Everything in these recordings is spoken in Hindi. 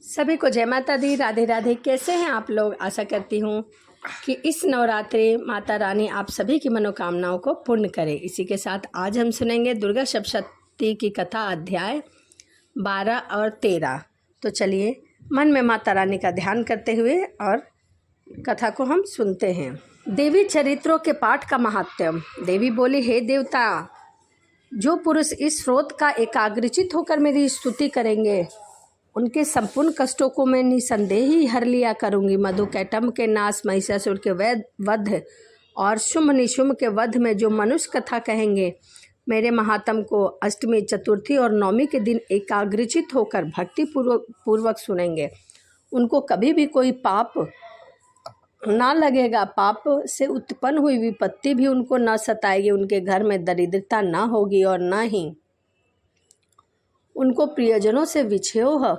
सभी को जय माता दी, राधे राधे। कैसे हैं आप लोग? आशा करती हूँ कि इस नवरात्रि माता रानी आप सभी की मनोकामनाओं को पूर्ण करे। इसी के साथ आज हम सुनेंगे दुर्गा सप्तशती की कथा, अध्याय 12 और 13। तो चलिए मन में माता रानी का ध्यान करते हुए और कथा को हम सुनते हैं। देवी चरित्रों के पाठ का महात्म्य। देवी बोली, हे देवता, जो पुरुष इस स्रोत का एकाग्रचित होकर मेरी स्तुति करेंगे उनके संपूर्ण कष्टों को मैं निसंदेह ही हर लिया करूंगी। मधुकैटभ के नाश, महिषासुर के वध और शुंभ निशुंभ के वध में जो मनुष्य कथा कहेंगे, मेरे महात्म को अष्टमी, चतुर्थी और नवमी के दिन एकाग्रचित होकर भक्ति पूर्वक सुनेंगे, उनको कभी भी कोई पाप ना लगेगा। पाप से उत्पन्न हुई विपत्ति भी उनको न सताएगी। उनके घर में दरिद्रता ना होगी और न ही उनको प्रियजनों से विच्छेद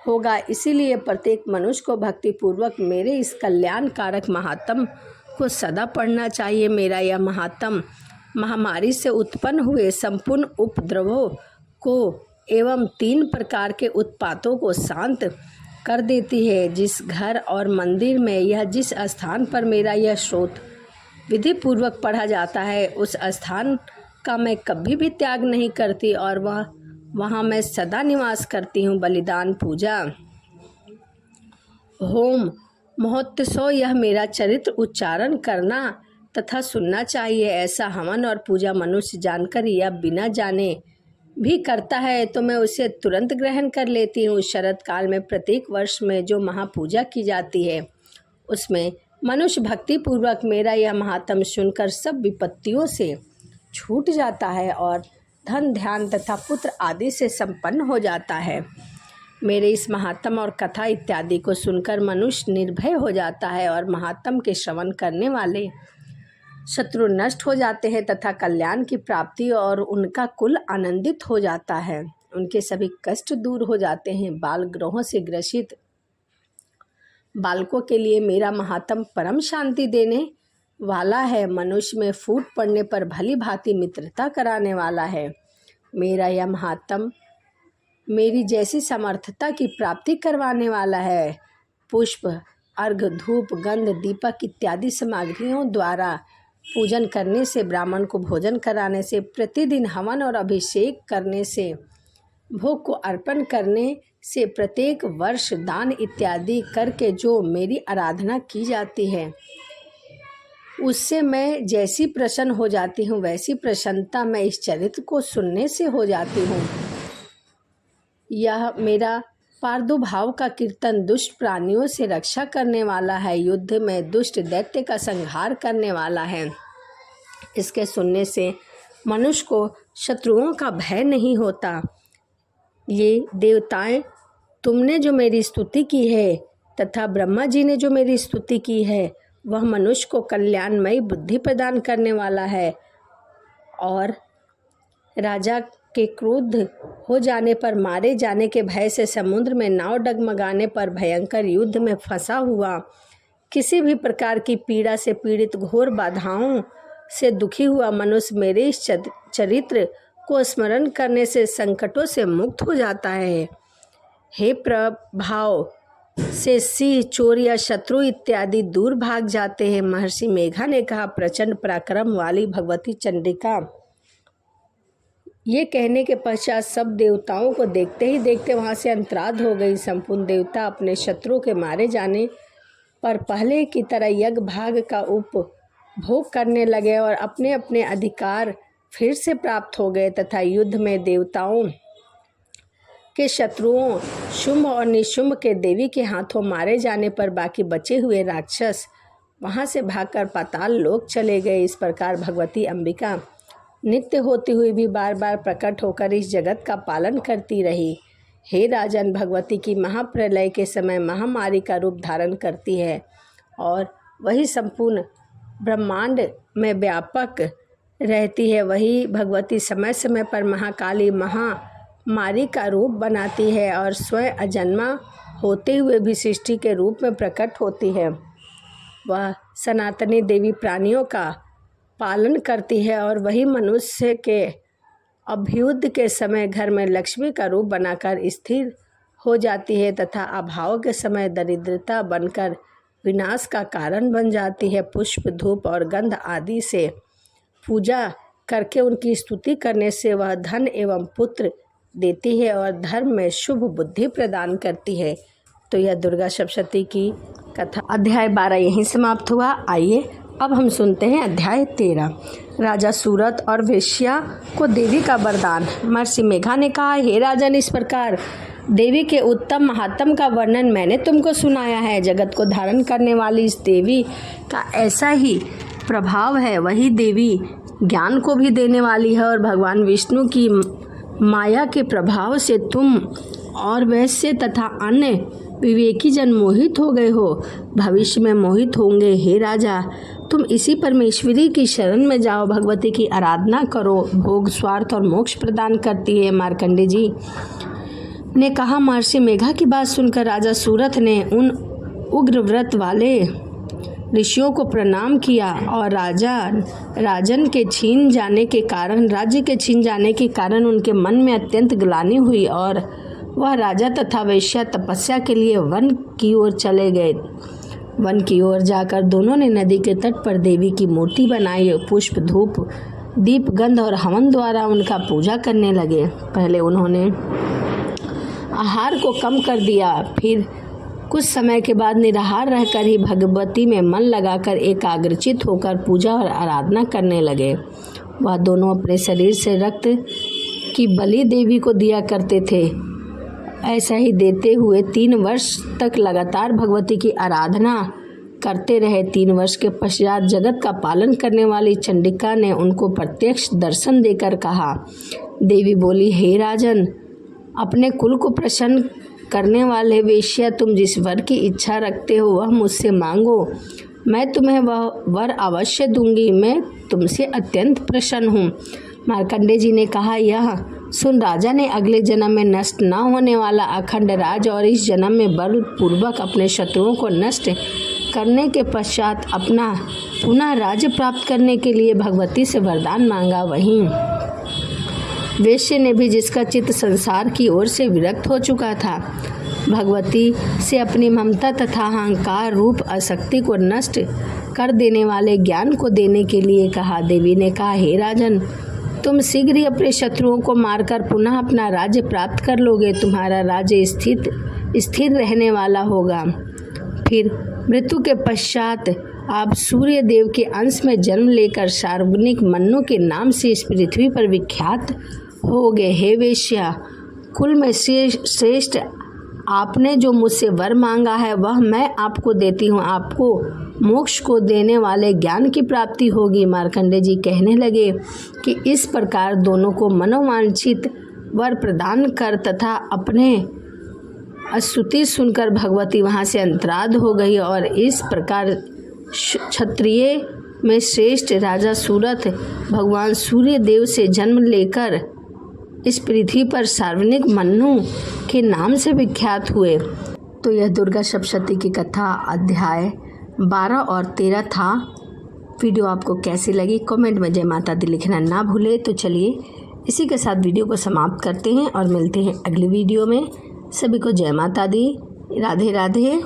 होगा। इसीलिए प्रत्येक मनुष्य को भक्ति पूर्वक मेरे इस कल्याणकारक महात्म को सदा पढ़ना चाहिए। मेरा यह महात्म महामारी से उत्पन्न हुए संपूर्ण उपद्रवों को एवं 3 प्रकार के उत्पातों को शांत कर देती है। जिस घर और मंदिर में यह जिस स्थान पर मेरा यह स्रोत विधि पूर्वक पढ़ा जाता है, उस स्थान का मैं कभी भी त्याग नहीं करती और वहाँ मैं सदा निवास करती हूँ। बलिदान, पूजा, होम, महोत्सव, यह मेरा चरित्र उच्चारण करना तथा सुनना चाहिए। ऐसा हवन और पूजा मनुष्य जानकर या बिना जाने भी करता है तो मैं उसे तुरंत ग्रहण कर लेती हूँ। शरद काल में प्रत्येक वर्ष में जो महापूजा की जाती है, उसमें मनुष्य भक्ति पूर्वक मेरा यह महात्म सुनकर सब विपत्तियों से छूट जाता है और धन, ध्यान तथा पुत्र आदि से संपन्न हो जाता है। मेरे इस महात्म और कथा इत्यादि को सुनकर मनुष्य निर्भय हो जाता है और महात्म के श्रवण करने वाले शत्रु नष्ट हो जाते हैं तथा कल्याण की प्राप्ति और उनका कुल आनंदित हो जाता है। उनके सभी कष्ट दूर हो जाते हैं। बाल ग्रहों से ग्रसित बालकों के लिए मेरा महात्म परम शांति देने वाला है। मनुष्य में फूट पड़ने पर भली भांति मित्रता कराने वाला है। मेरा यह महात्म मेरी जैसी समर्थता की प्राप्ति करवाने वाला है। पुष्प, अर्घ, धूप, गंध, दीपक इत्यादि सामग्रियों द्वारा पूजन करने से, ब्राह्मण को भोजन कराने से, प्रतिदिन हवन और अभिषेक करने से, भोग को अर्पण करने से, प्रत्येक वर्ष दान इत्यादि करके जो मेरी आराधना की जाती है, उससे मैं जैसी प्रसन्न हो जाती हूँ, वैसी प्रसन्नता मैं इस चरित्र को सुनने से हो जाती हूँ। यह मेरा प्रादुर्भाव का कीर्तन दुष्ट प्राणियों से रक्षा करने वाला है, युद्ध में दुष्ट दैत्य का संहार करने वाला है। इसके सुनने से मनुष्य को शत्रुओं का भय नहीं होता। ये देवताएं, तुमने जो मेरी स्तुति की है तथा ब्रह्मा जी ने जो मेरी स्तुति की है, वह मनुष्य को कल्याणमयी बुद्धि प्रदान करने वाला है और राजा के क्रोध हो जाने पर, मारे जाने के भय से, समुद्र में नाव डगमगाने पर, भयंकर युद्ध में फंसा हुआ, किसी भी प्रकार की पीड़ा से पीड़ित, घोर बाधाओं से दुखी हुआ मनुष्य मेरे इस चरित्र को स्मरण करने से संकटों से मुक्त हो जाता है। हे प्रभाव से सिंह, चोर या शत्रु इत्यादि दूर भाग जाते हैं। महर्षि मेघा ने कहा, प्रचंड पराक्रम वाली भगवती चंडिका। ये कहने के पश्चात सब देवताओं को देखते ही देखते वहाँ से अंतराध हो गई। संपूर्ण देवता अपने शत्रु के मारे जाने पर पहले की तरह यज्ञ भाग का उपभोग करने लगे और अपने अपने अधिकार फिर से प्राप्त हो गए तथा युद्ध में देवताओं के शत्रुओं शुंभ और निशुंभ के देवी के हाथों मारे जाने पर बाकी बचे हुए राक्षस वहाँ से भागकर पाताल लोक चले गए। इस प्रकार भगवती अंबिका नित्य होती हुई भी बार बार प्रकट होकर इस जगत का पालन करती रही। हे राजन, भगवती की महाप्रलय के समय महामारी का रूप धारण करती है और वही संपूर्ण ब्रह्मांड में व्यापक रहती है। वही भगवती समय समय पर महाकाली महामारी का रूप बनाती है और स्वयं अजन्मा होते हुए भी सृष्टि के रूप में प्रकट होती है। वह सनातनी देवी प्राणियों का पालन करती है और वही मनुष्य के अभ्युदय के समय घर में लक्ष्मी का रूप बनाकर स्थिर हो जाती है तथा अभाव के समय दरिद्रता बनकर विनाश का कारण बन जाती है। पुष्प, धूप और गंध आदि से पूजा करके उनकी स्तुति करने से वह धन एवं पुत्र देती है और धर्म में शुभ बुद्धि प्रदान करती है। तो यह दुर्गा सप्तशती की कथा अध्याय 12 यहीं समाप्त हुआ। आइए अब हम सुनते हैं अध्याय 13। राजा सूरत और वेश्या को देवी का वरदान। महर्षि मेघा ने कहा, हे राजन, इस प्रकार देवी के उत्तम महात्म का वर्णन मैंने तुमको सुनाया है। जगत को धारण करने वाली इस देवी का ऐसा ही प्रभाव है। वही देवी ज्ञान को भी देने वाली है और भगवान विष्णु की माया के प्रभाव से तुम और वैश्य तथा अन्य विवेकी जन मोहित हो गए हो, भविष्य में मोहित होंगे। हे राजा, तुम इसी परमेश्वरी की शरण में जाओ, भगवती की आराधना करो, भोग, स्वार्थ और मोक्ष प्रदान करती है। मार्कंडे जी ने कहा। महर्षि मेघा की बात सुनकर राजा सूरत ने उन उग्र व्रत वाले ऋषियों को प्रणाम किया और राज्य के छीन जाने के कारण उनके मन में अत्यंत ग्लानि हुई और वह राजा तथा वेश्या तपस्या के लिए वन की ओर चले गए। वन की ओर जाकर दोनों ने नदी के तट पर देवी की मूर्ति बनाई। पुष्प, धूप, दीप, गंध और हवन द्वारा उनका पूजा करने लगे। पहले उन्होंने आहार को कम कर दिया, फिर कुछ समय के बाद निराहार रहकर ही भगवती में मन लगाकर एकाग्रचित होकर पूजा और आराधना करने लगे। वह दोनों अपने शरीर से रक्त की बलि देवी को दिया करते थे। ऐसा ही देते हुए 3 वर्ष तक लगातार भगवती की आराधना करते रहे। 3 वर्ष के पश्चात जगत का पालन करने वाली चंडिका ने उनको प्रत्यक्ष दर्शन देकर कहा। देवी बोली, हे राजन, अपने कुल को प्रसन्न करने वाले वेश्या, तुम जिस वर की इच्छा रखते हो वह मुझसे मांगो, मैं तुम्हें वह वर अवश्य दूंगी। मैं तुमसे अत्यंत प्रसन्न हूँ। मार्कंडे जी ने कहा, यह सुन राजा ने अगले जन्म में नष्ट न होने वाला अखंड राज और इस जन्म में बलपूर्वक अपने शत्रुओं को नष्ट करने के पश्चात अपना पुनः राज्य प्राप्त करने के लिए भगवती से वरदान मांगा। वहीं वेश्य ने भी, जिसका चित्त संसार की ओर से विरक्त हो चुका था, भगवती से अपनी ममता तथा अहंकार रूप आसक्ति को नष्ट कर देने वाले ज्ञान को देने के लिए कहा। देवी ने कहा, हे राजन, तुम शीघ्र ही अपने शत्रुओं को मारकर पुनः अपना राज्य प्राप्त कर लोगे। तुम्हारा राज्य स्थिर रहने वाला होगा। फिर मृत्यु के पश्चात आप सूर्य देव के अंश में जन्म लेकर सार्वजनिक मन्नु के नाम से इस पृथ्वी पर विख्यात होगे। हे वेश्या, कुल में श्रेष्ठ, आपने जो मुझसे वर मांगा है वह मैं आपको देती हूँ। आपको मोक्ष को देने वाले ज्ञान की प्राप्ति होगी। मार्कंडे जी कहने लगे कि इस प्रकार दोनों को मनोवांछित वर प्रदान कर तथा अपने स्तुति सुनकर भगवती वहाँ से अंतराध हो गई और इस प्रकार क्षत्रिय में श्रेष्ठ राजा सूरत भगवान सूर्य देव से जन्म लेकर इस पृथ्वी पर सार्वजनिक मन्नु के नाम से विख्यात हुए। तो यह दुर्गा सप्तशती की कथा अध्याय 12 और 13 था। वीडियो आपको कैसी लगी कमेंट में जय माता दी लिखना ना भूले। तो चलिए इसी के साथ वीडियो को समाप्त करते हैं और मिलते हैं अगली वीडियो में। सभी को जय माता दी, राधे राधे।